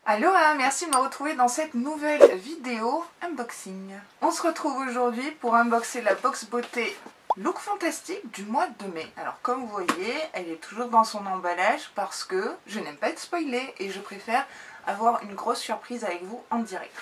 Aloha, merci de me retrouver dans cette nouvelle vidéo unboxing. On se retrouve aujourd'hui pour unboxer la box beauté Look Fantastic du mois de mai. Alors comme vous voyez, elle est toujours dans son emballage parce que je n'aime pas être spoilée et je préfère avoir une grosse surprise avec vous en direct.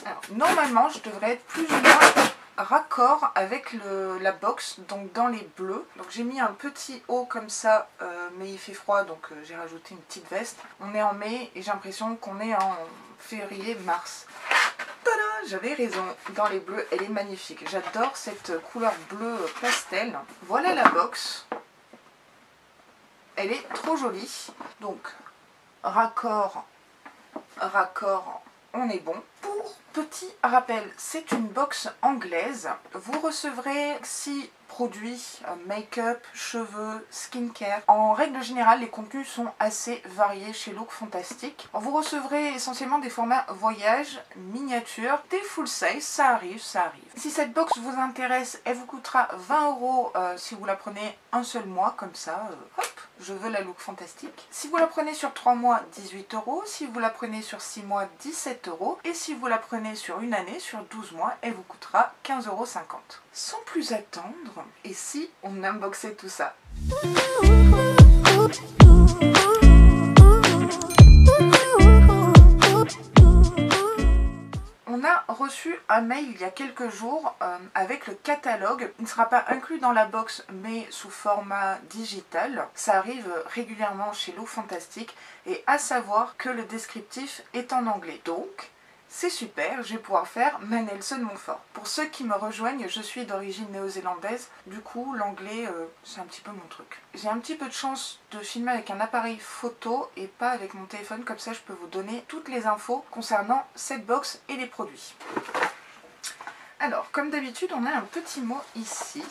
Alors normalement je devrais être plus ou moins raccord avec la box, donc dans les bleus. Donc j'ai mis un petit haut comme ça, mais il fait froid donc j'ai rajouté une petite veste. On est en mai et j'ai l'impression qu'on est en février-mars. Tada, j'avais raison, dans les bleus elle est magnifique. J'adore cette couleur bleu pastel. Voilà la box. Elle est trop jolie. Donc raccord, on est bon. Pour petit rappel, c'est une box anglaise. Vous recevrez 6 produits make-up, cheveux, skincare. En règle générale, les contenus sont assez variés chez Look Fantastic. Vous recevrez essentiellement des formats voyage, miniature, des full size, ça arrive. Si cette box vous intéresse, elle vous coûtera 20 € si vous la prenez un seul mois, comme ça, hop, je veux la Look Fantastic. Si vous la prenez sur 3 mois, 18 €. Si vous la prenez sur 6 mois, 17 €. Et si vous la prenez sur une année, sur 12 mois, elle vous coûtera 15,50 €. Sans plus attendre, et si on unboxait tout ça? On a reçu un mail il y a quelques jours avec le catalogue. Il ne sera pas inclus dans la box mais sous format digital. Ça arrive régulièrement chez Look Fantastic et à savoir que le descriptif est en anglais. Donc c'est super, je vais pouvoir faire ma Nelson Montfort. Pour ceux qui me rejoignent, je suis d'origine néo-zélandaise, du coup l'anglais c'est un petit peu mon truc. J'ai un petit peu de chance de filmer avec un appareil photo et pas avec mon téléphone, comme ça je peux vous donner toutes les infos concernant cette box et les produits. Alors, comme d'habitude, on a un petit mot ici.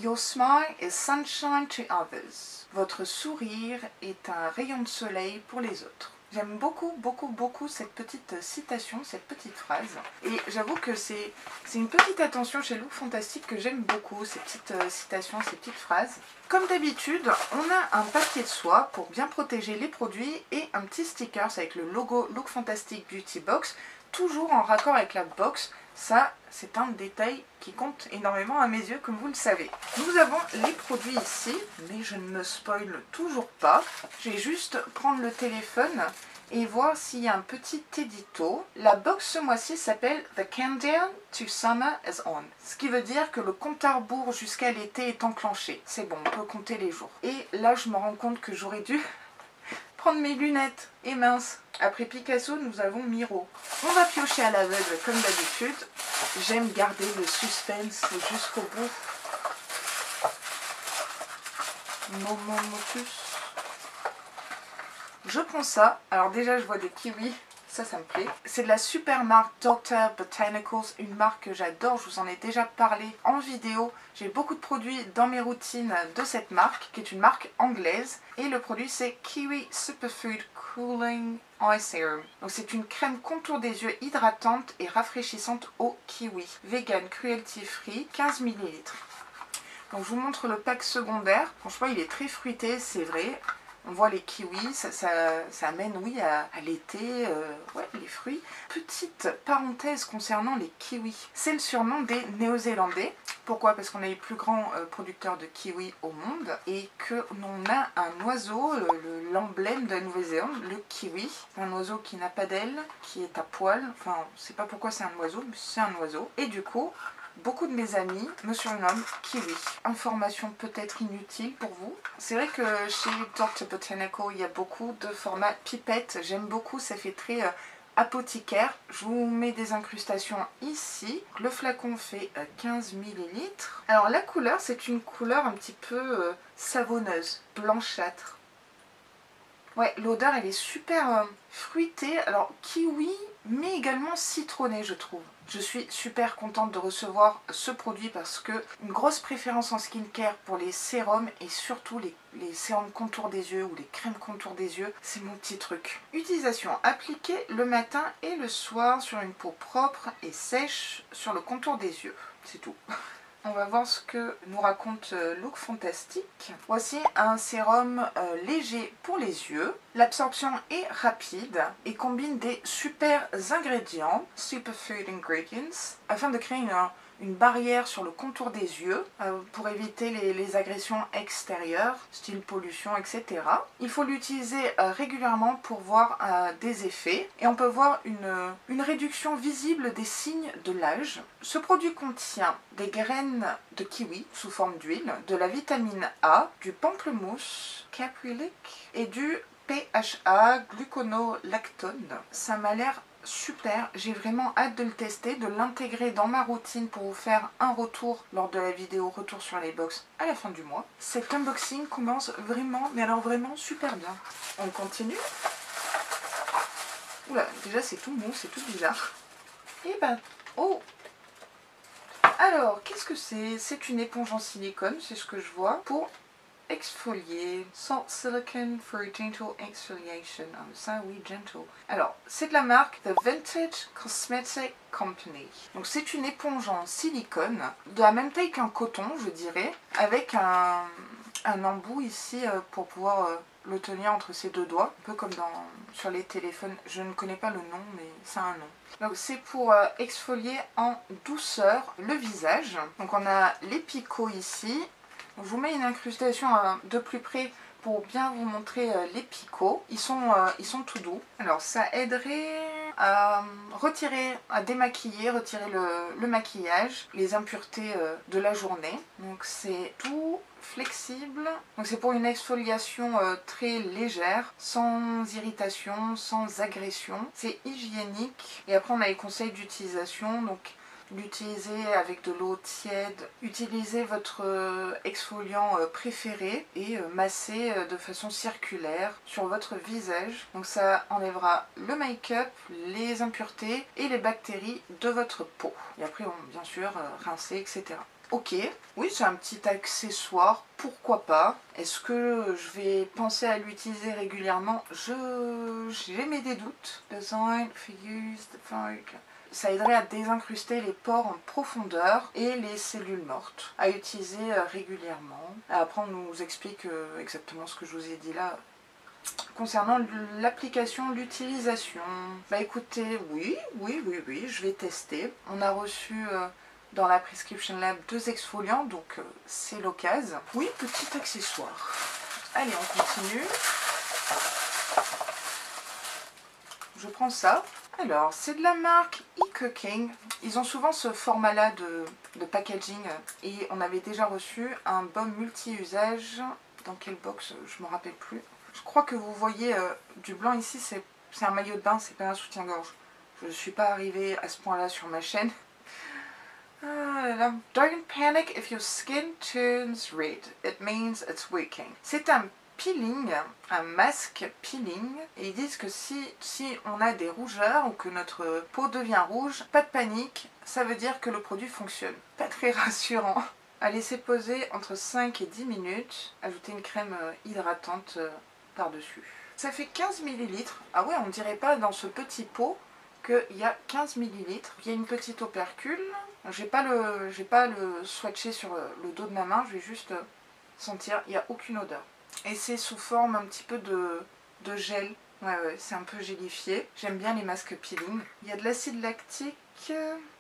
Your smile is sunshine to others. Votre sourire est un rayon de soleil pour les autres. J'aime beaucoup cette petite citation, cette petite phrase. Et j'avoue que c'est une petite attention chez Look Fantastic que j'aime beaucoup, ces petites citations, ces petites phrases. Comme d'habitude, on a un papier de soie pour bien protéger les produits et un petit sticker avec le logo Look Fantastic Beauty Box, toujours en raccord avec la box. Ça, c'est un détail qui compte énormément à mes yeux, comme vous le savez. Nous avons les produits ici, mais je ne me spoil toujours pas. Je vais juste prendre le téléphone et voir s'il y a un petit édito. La box ce mois-ci s'appelle The Countdown to Summer is On. Ce qui veut dire que le compte à rebours jusqu'à l'été est enclenché. C'est bon, on peut compter les jours. Et là, je me rends compte que j'aurais dû prendre mes lunettes. Et mince, après Picasso, nous avons Miro. On va piocher à l'aveugle comme d'habitude. J'aime garder le suspense jusqu'au bout. Moment motus. Je prends ça. Alors déjà, je vois des kiwis. Ça me plaît. C'est de la super marque Dr. Botanicals, une marque que j'adore, je vous en ai déjà parlé en vidéo. J'ai beaucoup de produits dans mes routines de cette marque, qui est une marque anglaise. Et le produit c'est Kiwi Superfood Cooling Eye Serum. Donc c'est une crème contour des yeux hydratante et rafraîchissante au kiwi. Vegan, cruelty free, 15 ml. Donc je vous montre le pack secondaire. Franchement il est très fruité, c'est vrai. On voit les kiwis, ça amène oui à l'été, ouais, les fruits. Petite parenthèse concernant les kiwis. C'est le surnom des Néo-Zélandais. Pourquoi? Parce qu'on est les plus grands producteurs de kiwis au monde et qu'on a un oiseau, l'emblème de la Nouvelle-Zélande, le kiwi. Un oiseau qui n'a pas d'ailes, qui est à poil. Enfin, on ne sait pas pourquoi c'est un oiseau, mais c'est un oiseau. Et du coup, beaucoup de mes amis me surnomment Kiwi. Information peut-être inutile pour vous. C'est vrai que chez Dr. Botanical, il y a beaucoup de formats pipettes. J'aime beaucoup, ça fait très apothicaire. Je vous mets des incrustations ici. Le flacon fait 15 ml. Alors la couleur, c'est une couleur un petit peu savonneuse, blanchâtre. Ouais, l'odeur elle est super fruitée, alors kiwi, mais également citronnée je trouve. Je suis super contente de recevoir ce produit parce que une grosse préférence en skincare pour les sérums et surtout les sérums contour des yeux ou les crèmes contour des yeux, c'est mon petit truc. Utilisation appliquée le matin et le soir sur une peau propre et sèche sur le contour des yeux, c'est tout. On va voir ce que nous raconte Look Fantastic. Voici un sérum léger pour les yeux. L'absorption est rapide et combine des super ingrédients, superfood ingredients, afin de créer une barrière sur le contour des yeux pour éviter les agressions extérieures, style pollution, etc. Il faut l'utiliser régulièrement pour voir des effets et on peut voir une réduction visible des signes de l'âge. Ce produit contient des graines de kiwi sous forme d'huile, de la vitamine A, du pamplemousse, caprylic et du PHA gluconolactone. Ça m'a l'air super, j'ai vraiment hâte de le tester, de l'intégrer dans ma routine pour vous faire un retour lors de la vidéo retour sur les box à la fin du mois. Cet unboxing commence vraiment, mais alors vraiment super bien. On continue. Oula, déjà c'est tout mou, c'est tout bizarre. Et ben, oh! Alors, qu'est-ce que c'est? C'est une éponge en silicone, c'est ce que je vois, pour exfolier. Salt silicone for gentle exfoliation. Ah, ça oui, gentle. Alors, c'est de la marque The Vintage Cosmetic Company. Donc c'est une éponge en silicone, de la même taille qu'un coton, je dirais, avec un embout ici pour pouvoir le tenir entre ses deux doigts, un peu comme sur les téléphones. Je ne connais pas le nom, mais ça a un nom. Donc c'est pour exfolier en douceur le visage. Donc on a les picots ici. Je vous mets une incrustation de plus près pour bien vous montrer les picots. Ils sont tout doux. Alors ça aiderait à retirer, à démaquiller, retirer le maquillage, les impuretés de la journée. Donc c'est tout flexible. Donc c'est pour une exfoliation très légère, sans irritation, sans agression. C'est hygiénique. Et après on a les conseils d'utilisation. Donc l'utiliser avec de l'eau tiède, utilisez votre exfoliant préféré et massez de façon circulaire sur votre visage. Donc ça enlèvera le make-up, les impuretés et les bactéries de votre peau. Et après, bien sûr, rincer, etc. Ok, oui, c'est un petit accessoire, pourquoi pas. Est-ce que je vais penser à l'utiliser régulièrement? J'ai mes doutes. Design for use the fog. Ça aiderait à désincruster les pores en profondeur et les cellules mortes, à utiliser régulièrement. Après, on nous explique exactement ce que je vous ai dit là concernant l'application, l'utilisation. Bah écoutez, oui, je vais tester. On a reçu dans la Prescription Lab 2 exfoliants, donc c'est l'occasion. Oui, petit accessoire. Allez, on continue. Je prends ça. Alors, c'est de la marque eCooking. Ils ont souvent ce format-là de packaging. Et on avait déjà reçu un baume multi-usage. Dans quelle box? Je ne me rappelle plus. Je crois que vous voyez du blanc ici, c'est un maillot de bain, c'est pas un soutien-gorge. Je ne suis pas arrivée à ce point-là sur ma chaîne. Ah là là. Don't panic if your skin turns red. It means it's working. C'est un peeling, un masque peeling, et ils disent que si on a des rougeurs ou que notre peau devient rouge, pas de panique, ça veut dire que le produit fonctionne. Pas très rassurant. À laisser poser entre 5 et 10 minutes, ajouter une crème hydratante par-dessus. Ça fait 15 ml. Ah ouais, on dirait pas dans ce petit pot qu'il y a 15 ml. Il y a une petite opercule. J'ai pas le swatché sur le dos de ma main, je vais juste sentir, il n'y a aucune odeur. Et c'est sous forme un petit peu de gel. Ouais, c'est un peu gélifié. J'aime bien les masques peeling. Il y a de l'acide lactique,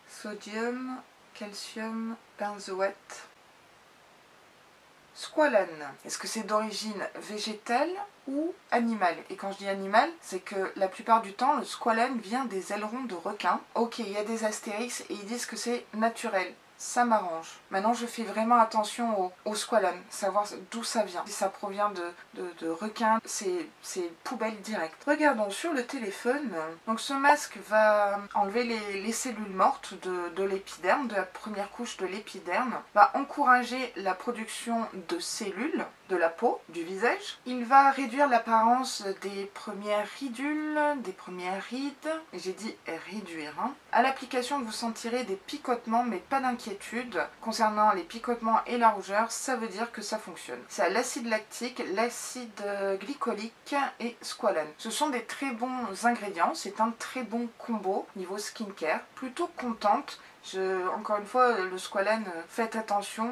sodium, calcium, benzoate. Squalane. Est-ce que c'est d'origine végétale ou animale? Et quand je dis animal, c'est que la plupart du temps, le squalane vient des ailerons de requin. Ok, il y a des astérix et ils disent que c'est naturel. Ça m'arrange. Maintenant, je fais vraiment attention au squalane, savoir d'où ça vient. Si ça provient de requins, c'est poubelle directe. Regardons sur le téléphone. Donc, ce masque va enlever les cellules mortes de l'épiderme, de la première couche de l'épiderme, va encourager la production de cellules de la peau, du visage. Il va réduire l'apparence des premières ridules, des premières rides. Et j'ai dit réduire. À l'application, vous sentirez des picotements, mais pas d'inquiétude. inquiétude concernant les picotements et la rougeur, ça veut dire que ça fonctionne. C'est l'acide lactique, l'acide glycolique et squalane. Ce sont des très bons ingrédients, c'est un très bon combo niveau skincare. Plutôt contente. Encore une fois, le squalane, faites attention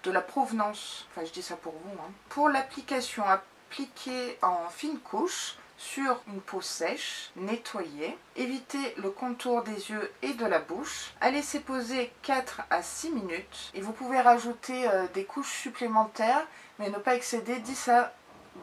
de la provenance. Enfin, je dis ça pour vous. Hein. Pour l'application, appliquez en fine couche sur une peau sèche, nettoyée. Évitez le contour des yeux et de la bouche. À laisser poser 4 à 6 minutes. Et vous pouvez rajouter des couches supplémentaires, mais ne pas excéder 10 à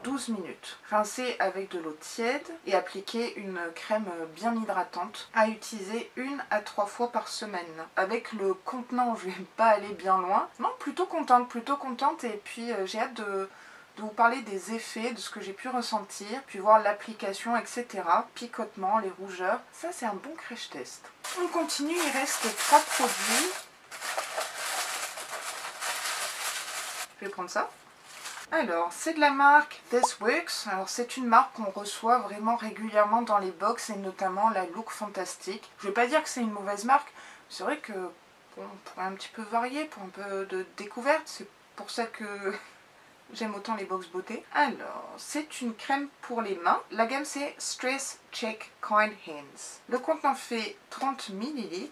12 minutes. Rincez avec de l'eau tiède et appliquez une crème bien hydratante à utiliser 1 à 3 fois par semaine. Avec le contenant, je ne vais pas aller bien loin. Non, plutôt contente et puis j'ai hâte de vous parler des effets, de ce que j'ai pu ressentir, puis voir l'application, etc. Picotement, les rougeurs. Ça, c'est un bon crash test. On continue, il reste 3 produits. Je vais prendre ça. Alors, c'est de la marque This Works. Alors, c'est une marque qu'on reçoit vraiment régulièrement dans les box et notamment la Look Fantastic. Je ne vais pas dire que c'est une mauvaise marque. C'est vrai que bon, on pourrait un petit peu varier pour un peu de découverte. C'est pour ça que j'aime autant les box beauté. Alors, c'est une crème pour les mains. La gamme, c'est Stress Check Kind Hands. Le contenant fait 30 ml.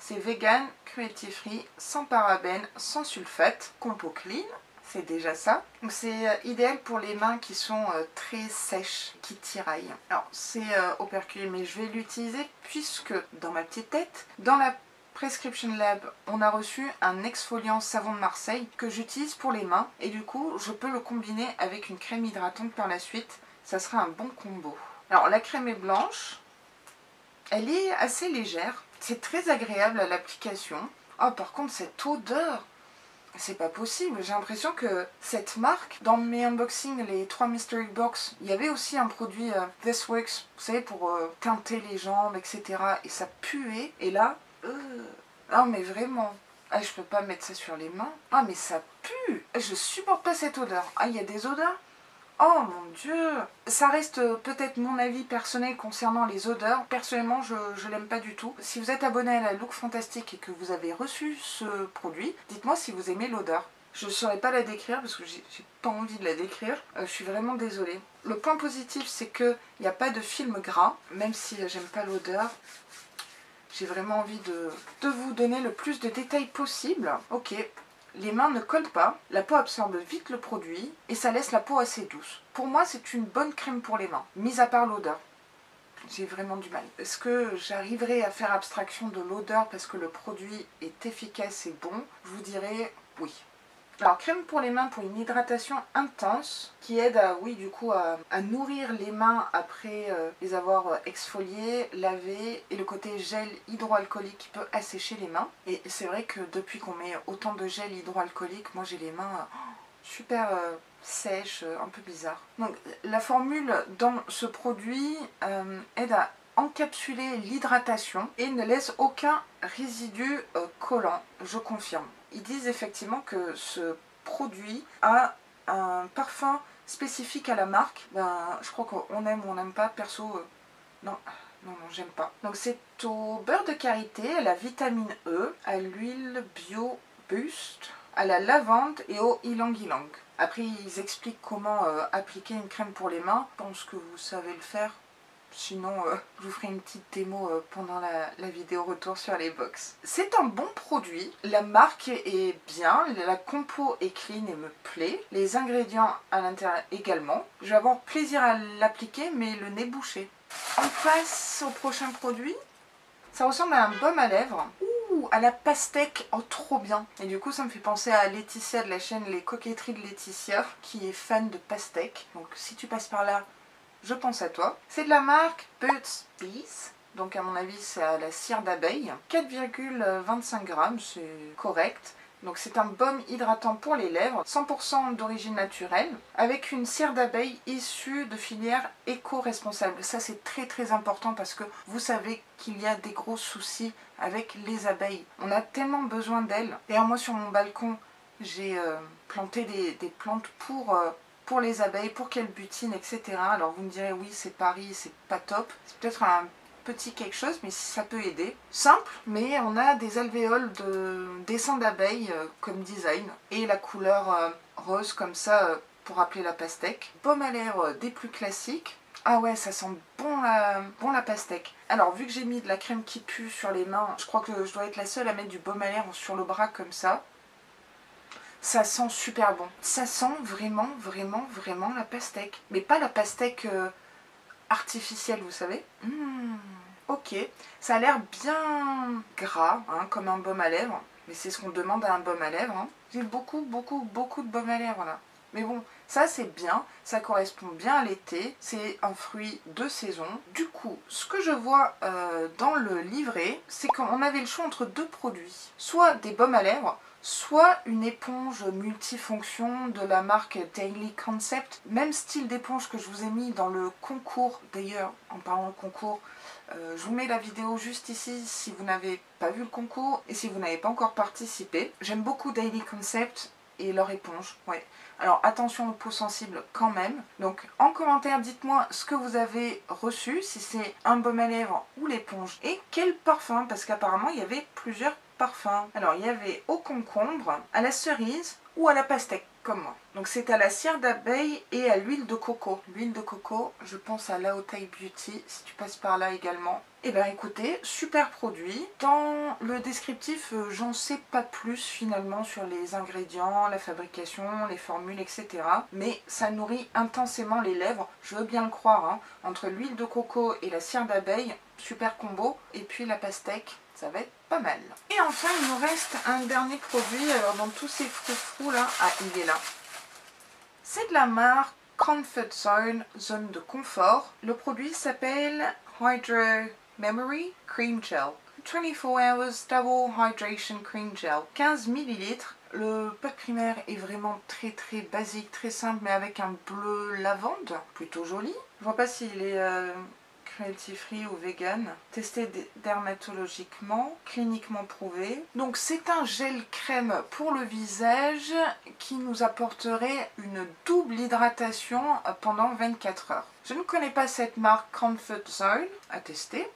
C'est vegan, cruelty free, sans parabènes, sans sulfate, compo clean. C'est déjà ça. Donc c'est idéal pour les mains qui sont très sèches, qui tiraillent. Alors c'est operculé, mais je vais l'utiliser puisque dans ma petite tête, dans la Prescription Lab, on a reçu un exfoliant savon de Marseille que j'utilise pour les mains. Et du coup, je peux le combiner avec une crème hydratante par la suite. Ça sera un bon combo. Alors la crème est blanche. Elle est assez légère. C'est très agréable à l'application. Oh, par contre, cette odeur! C'est pas possible, j'ai l'impression que cette marque, dans mes unboxings, les 3 Mystery Box, il y avait aussi un produit This Works, vous savez, pour teinter les jambes, etc. Et ça puait, et là, non mais vraiment, ah, je peux pas mettre ça sur les mains. Ah mais ça pue, je supporte pas cette odeur. Ah, il y a des odeurs. Oh mon dieu! Ça reste peut-être mon avis personnel concernant les odeurs. Personnellement, je l'aime pas du tout. Si vous êtes abonné à la Look Fantastic et que vous avez reçu ce produit, dites-moi si vous aimez l'odeur. Je ne saurais pas la décrire parce que j'ai pas envie de la décrire. Je suis vraiment désolée. Le point positif, c'est qu'il n'y a pas de film gras, même si j'aime pas l'odeur. J'ai vraiment envie de vous donner le plus de détails possible. Ok. Les mains ne collent pas, la peau absorbe vite le produit et ça laisse la peau assez douce. Pour moi, c'est une bonne crème pour les mains, mis à part l'odeur. J'ai vraiment du mal. Est-ce que j'arriverai à faire abstraction de l'odeur parce que le produit est efficace et bon? Je vous dirais oui. Alors, crème pour les mains pour une hydratation intense qui aide à, oui, du coup, à nourrir les mains après les avoir exfoliées, lavées, et le côté gel hydroalcoolique qui peut assécher les mains. Et c'est vrai que depuis qu'on met autant de gel hydroalcoolique, moi j'ai les mains super sèches, un peu bizarres. Donc la formule dans ce produit aide à encapsuler l'hydratation et ne laisse aucun résidu collant, je confirme. Ils disent effectivement que ce produit a un parfum spécifique à la marque. Ben, je crois qu'on aime ou on n'aime pas. Perso, non, j'aime pas. Donc c'est au beurre de karité, à la vitamine E, à l'huile bio boost, à la lavande et au ylang-ylang. Après, ils expliquent comment appliquer une crème pour les mains. Je pense que vous savez le faire. Sinon, je vous ferai une petite démo pendant la vidéo retour sur les box. C'est un bon produit, la marque est bien, la compo est clean et me plaît. Les ingrédients à l'intérieur également. Je vais avoir plaisir à l'appliquer, mais le nez bouché. On passe au prochain produit. Ça ressemble à un baume à lèvres. Ouh, à la pastèque, oh trop bien. Et du coup ça me fait penser à Laetitia de la chaîne Les Coquetteries de Laetitia, qui est fan de pastèque. Donc si tu passes par là, je pense à toi. C'est de la marque Burt's Bees. Donc à mon avis c'est à la cire d'abeille. 4,25 grammes, c'est correct. Donc c'est un baume hydratant pour les lèvres, 100% d'origine naturelle, avec une cire d'abeille issue de filière éco-responsable. Ça c'est très très important parce que vous savez qu'il y a des gros soucis avec les abeilles. On a tellement besoin d'elles. D'ailleurs moi sur mon balcon, j'ai planté des plantes pour les abeilles, pour qu'elles butinent, etc. Alors vous me direz oui c'est Paris, c'est pas top. C'est peut-être petit quelque chose, mais ça peut aider. Simple, mais on a des alvéoles de dessin d'abeille comme design. Et la couleur rose comme ça pour rappeler la pastèque. Baume à lèvres des plus classiques. Ah ouais, ça sent bon la pastèque. Alors, vu que j'ai mis de la crème qui pue sur les mains, je crois que je dois être la seule à mettre du baume à lèvres sur le bras comme ça. Ça sent super bon. Ça sent vraiment la pastèque. Mais pas la pastèque artificielle, vous savez. Ok, ça a l'air bien gras, hein, comme un baume à lèvres. Mais c'est ce qu'on demande à un baume à lèvres. Hein. J'ai beaucoup de baume à lèvres là. Mais bon, ça c'est bien, ça correspond bien à l'été, c'est un fruit de saison. Du coup, ce que je vois dans le livret, c'est qu'on avait le choix entre deux produits. Soit des baumes à lèvres, soit une éponge multifonction de la marque Daily Concept. Même style d'éponge que je vous ai mis dans le concours. D'ailleurs, en parlant de concours, je vous mets la vidéo juste ici si vous n'avez pas vu le concours et si vous n'avez pas encore participé. J'aime beaucoup Daily Concept et leur éponge, ouais. Alors attention aux peaux sensibles quand même. Donc en commentaire, dites-moi ce que vous avez reçu, si c'est un baume à lèvres ou l'éponge. Et quel parfum, parce qu'apparemment il y avait plusieurs parfums. Alors il y avait au concombre, à la cerise ou à la pastèque, comme moi. Donc c'est à la cire d'abeille et à l'huile de coco. L'huile de coco, je pense à Laotai Beauty, si tu passes par là également. Et bien écoutez, super produit. Dans le descriptif, j'en sais pas plus finalement sur les ingrédients, la fabrication, les formules, etc. Mais ça nourrit intensément les lèvres, je veux bien le croire. Hein. Entre l'huile de coco et la cire d'abeille, super combo. Et puis la pastèque, ça va être pas mal. Et enfin, il nous reste un dernier produit. Alors dans tous ces froufrous là, ah il est là. C'est de la marque Comfort Zone, zone de confort. Le produit s'appelle Hydro Memory Cream Gel. 24 Hours Double Hydration Cream Gel. 15 ml. Le pack primaire est vraiment très basique, très simple, mais avec un bleu lavande. Plutôt joli. Je vois pas s'il est cruelty free ou vegan. Testé dermatologiquement, cliniquement prouvé. Donc c'est un gel crème pour le visage qui nous apporterait une double hydratation pendant 24 heures. Je ne connais pas cette marque Comfort Zone à tester.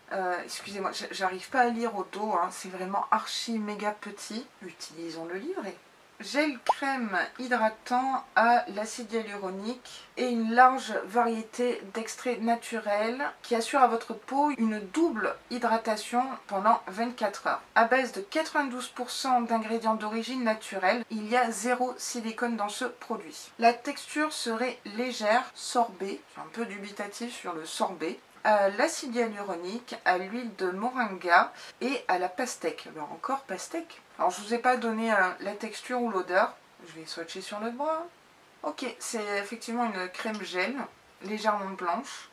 Excusez-moi, j'arrive pas à lire au dos, hein, c'est vraiment archi méga petit. Utilisons le livret. Gel crème hydratant à l'acide hyaluronique et une large variété d'extraits naturels qui assurent à votre peau une double hydratation pendant 24 heures. À base de 92% d'ingrédients d'origine naturelle, il y a 0 silicone dans ce produit. La texture serait légère, sorbet, je suis un peu dubitatif sur le sorbet, à l'acide hyaluronique, à l'huile de moringa et à la pastèque. Alors encore pastèque. Alors je vous ai pas donné la texture ou l'odeur. Je vais swatcher sur le bras. Ok, c'est effectivement une crème gel, légèrement blanche.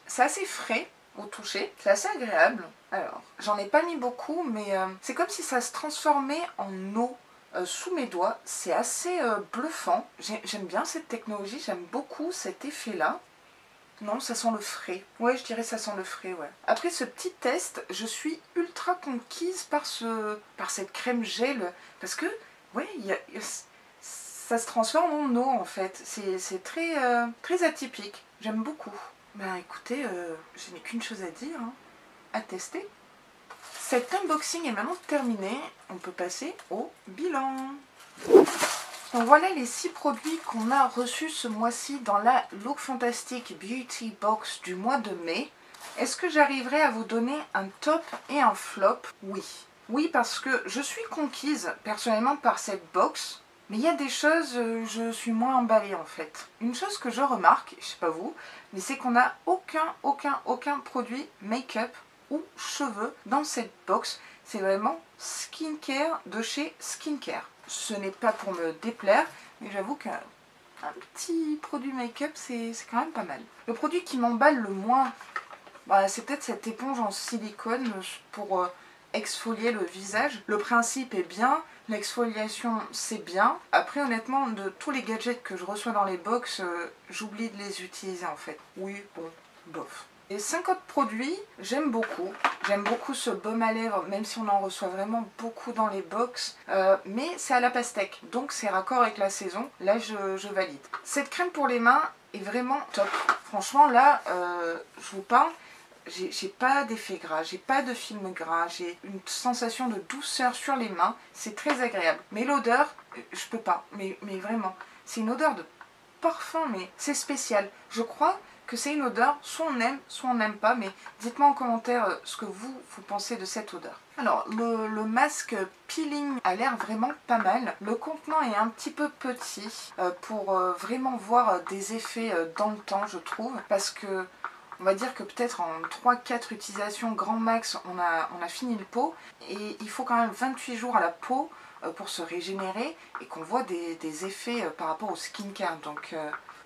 C'est assez frais au toucher, c'est assez agréable. Alors, j'en ai pas mis beaucoup, mais c'est comme si ça se transformait en eau sous mes doigts. C'est assez bluffant. J'aime bien cette technologie, j'aime beaucoup cet effet-là. Non, ça sent le frais. Ouais, je dirais ça sent le frais, ouais. Après ce petit test, je suis ultra conquise par cette crème gel. Parce que, ouais, ça se transforme en eau, en fait. C'est très atypique. J'aime beaucoup. Ben, écoutez, je n'ai qu'une chose à dire, hein, à tester. Cet unboxing est maintenant terminé. On peut passer au bilan. Donc voilà les 6 produits qu'on a reçus ce mois-ci dans la Look Fantastic Beauty Box du mois de mai. Est-ce que j'arriverai à vous donner un top et un flop? Oui. Oui, parce que je suis conquise personnellement par cette box, mais il y a des choses, je suis moins emballée en fait. Une chose que je remarque, je sais pas vous, mais c'est qu'on n'a aucun produit make-up ou cheveux dans cette box. C'est vraiment skincare de chez Skincare. Ce n'est pas pour me déplaire, mais j'avoue qu'un petit produit make-up, c'est quand même pas mal. Le produit qui m'emballe le moins, bah, c'est peut-être cette éponge en silicone pour exfolier le visage. Le principe est bien, l'exfoliation c'est bien. Après honnêtement, de tous les gadgets que je reçois dans les box, j'oublie de les utiliser en fait. Oui, bon, bof. Et 50 produits, j'aime beaucoup. J'aime beaucoup ce baume à lèvres, même si on en reçoit vraiment beaucoup dans les box. Mais c'est à la pastèque, donc c'est raccord avec la saison. Là, je valide. Cette crème pour les mains est vraiment top. Franchement, là, je vous parle, j'ai pas d'effet gras, j'ai pas de film gras, j'ai une sensation de douceur sur les mains, c'est très agréable. Mais l'odeur, je peux pas, mais vraiment, c'est une odeur de parfum, mais c'est spécial. Je crois que c'est une odeur, soit on n'aime pas, mais dites-moi en commentaire ce que vous pensez de cette odeur. Alors, le masque peeling a l'air vraiment pas mal. Le contenant est un petit peu petit pour vraiment voir des effets dans le temps, je trouve, parce que on va dire que peut-être en 3-4 utilisations grand max, on a fini le pot, et il faut quand même 28 jours à la peau pour se régénérer et qu'on voit des effets par rapport au skincare. Donc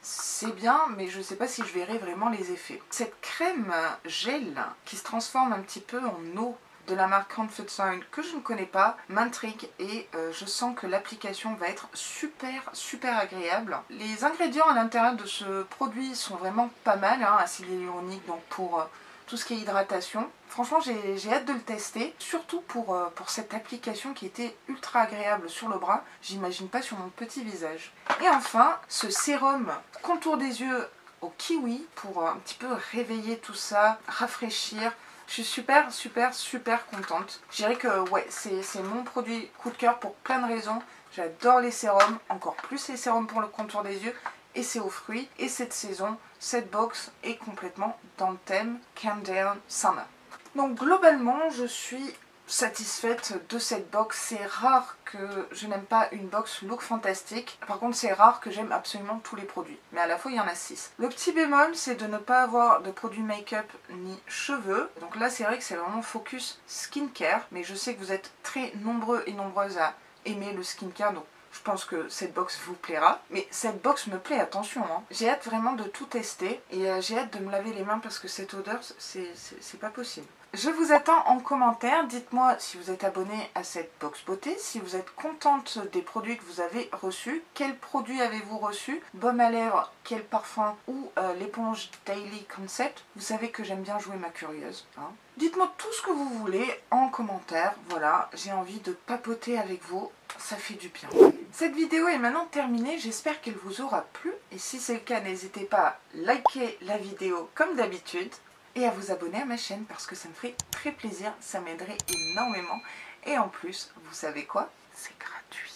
c'est bien, mais je ne sais pas si je verrai vraiment les effets. Cette crème gel qui se transforme un petit peu en eau de la marque Comfort Zone que je ne connais pas m'intrigue et je sens que l'application va être super agréable. Les ingrédients à l'intérieur de ce produit sont vraiment pas mal, hein, acide hyaluronique, donc pour tout ce qui est hydratation. Franchement, j'ai hâte de le tester, surtout pour cette application qui était ultra agréable sur le bras, j'imagine pas sur mon petit visage. Et enfin, ce sérum contour des yeux au kiwi pour un petit peu réveiller tout ça, rafraîchir. Je suis super contente. Je dirais que ouais, c'est mon produit coup de cœur pour plein de raisons. J'adore les sérums, encore plus les sérums pour le contour des yeux. Et c'est aux fruits. Et cette saison, cette box est complètement dans le thème Calm Down Summer. Donc globalement, je suis satisfaite de cette box. C'est rare que je n'aime pas une box look fantastique. Par contre, c'est rare que j'aime absolument tous les produits. Mais à la fois, il y en a 6. Le petit bémol, c'est de ne pas avoir de produits make-up ni cheveux. Donc là, c'est vrai que c'est vraiment focus skincare. Mais je sais que vous êtes très nombreux et nombreuses à aimer le skincare. Donc je pense que cette box vous plaira. Mais cette box me plaît, attention, hein. J'ai hâte vraiment de tout tester. Et j'ai hâte de me laver les mains parce que cette odeur, c'est pas possible. Je vous attends en commentaire, dites-moi si vous êtes abonné à cette box beauté, si vous êtes contente des produits que vous avez reçus, quels produits avez-vous reçus, baume à lèvres, quel parfum ou l'éponge Daily Concept. Vous savez que j'aime bien jouer ma curieuse, hein. Dites-moi tout ce que vous voulez en commentaire, voilà, j'ai envie de papoter avec vous, ça fait du bien. Cette vidéo est maintenant terminée, j'espère qu'elle vous aura plu et si c'est le cas, n'hésitez pas à liker la vidéo comme d'habitude. Et à vous abonner à ma chaîne parce que ça me ferait très plaisir, ça m'aiderait énormément. Et en plus, vous savez quoi? C'est gratuit.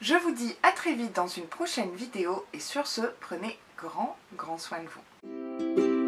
Je vous dis à très vite dans une prochaine vidéo et sur ce, prenez grand soin de vous.